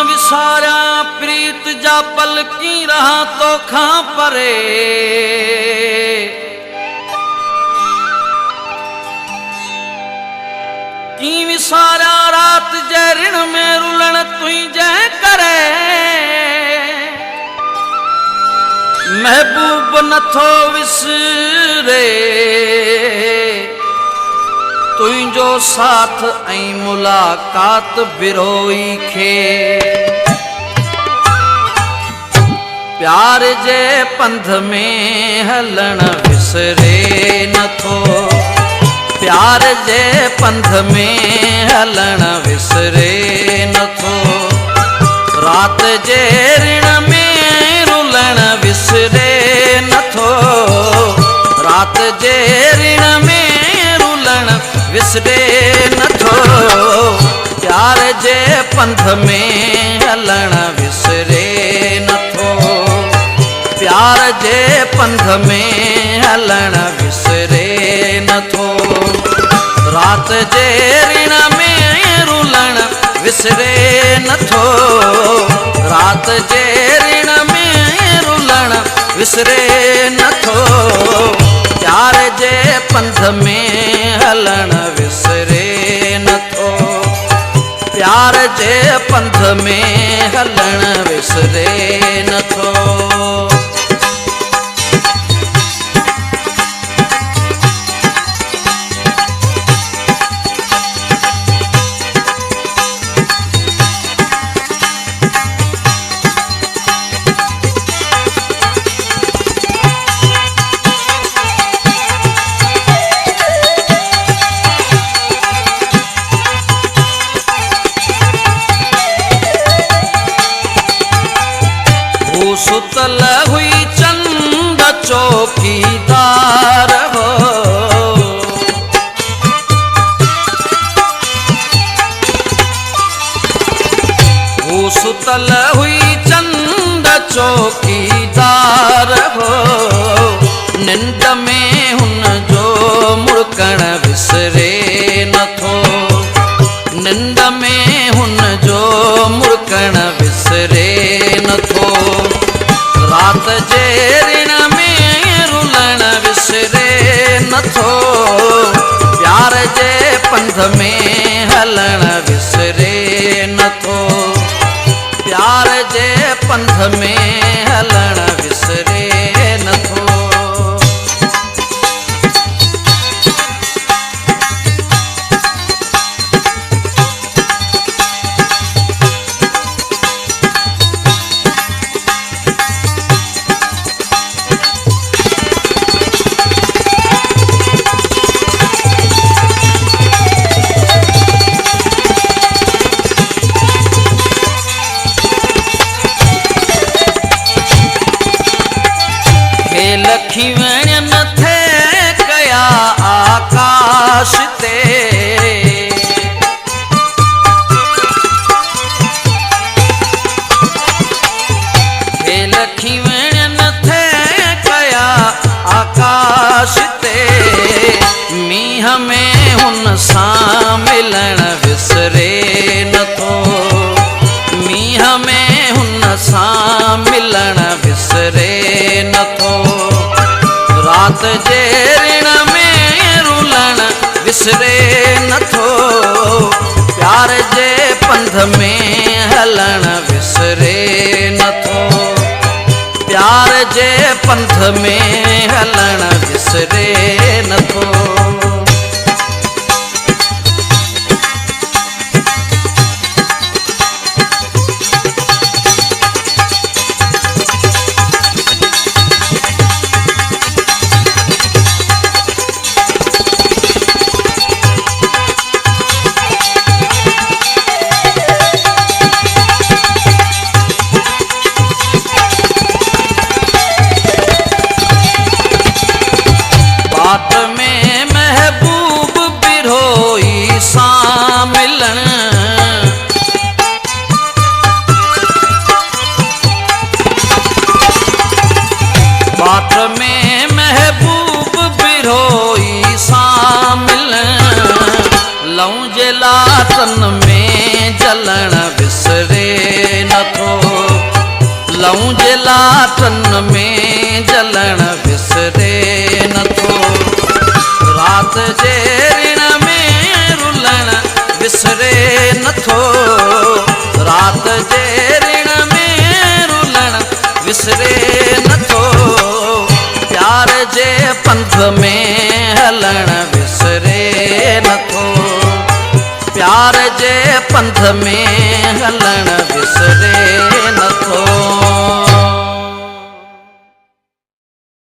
viscera प्रीत जा पल की रहा तो खां परे की विसारा रात जय ऋण में रुलन तुई जय करे महबूब नथो विसरे तुझो साथ ऐं मुलाकात बिरोई खे प्यार जे पंध में हलण विसरे नथो प्यार जे पंध में हलण विसरे नथो रात जे ऋण में रुलण विसरे नथो रात जे ऋण में रुलण विसरे नथो प्यार जे पंथ में हलण विसरे नथो प्यार जे पंथ में हलण विसरे नथो रात जे ऋण में रुलण विसरे नथो रात जे ऋण में रुलण विसरे नथो प्यार जे पंथ में हलण विसरे नथो प्यार जे पंथ में हलण विसरे नथो सुतल हुई चंद चौकीदार हो वो सुतल हुई चंद चौकीदार हो निंद में हुन जो मुड़कण विसरे नथो निंद में हुन जो मुड़कण विसरे नथो रात जे ऋण में रुलण विसरे नथो प्यार जे पंध में हलण विसरे नथो प्यार जे पंध में हलण विसरे नथो लखीवण थे कया आकाश ते लखीवण थे कया आकाश ते मींह में हुन सां मिलण विसरे नथो मींह में हुन सां मिलण विसरे नथो रात जे ऋण में रुलण विसरे नथो प्यार जे पंध में हलण विसरे नथो प्यार जे पंथ में हलण विसरे नथो बात में महबूब होई शामिल लऊं जे लाटन में जलण विसरे नथो लऊं जे लाटन में जलण विसरे नथो रात जे ऋण में रुलण विसरे नथो रात जे ऋण में रुलण विसरे नथो प्यार जे पंथ में हलण विसरे नथो प्यार जे पंथ में हलण विसरे नथो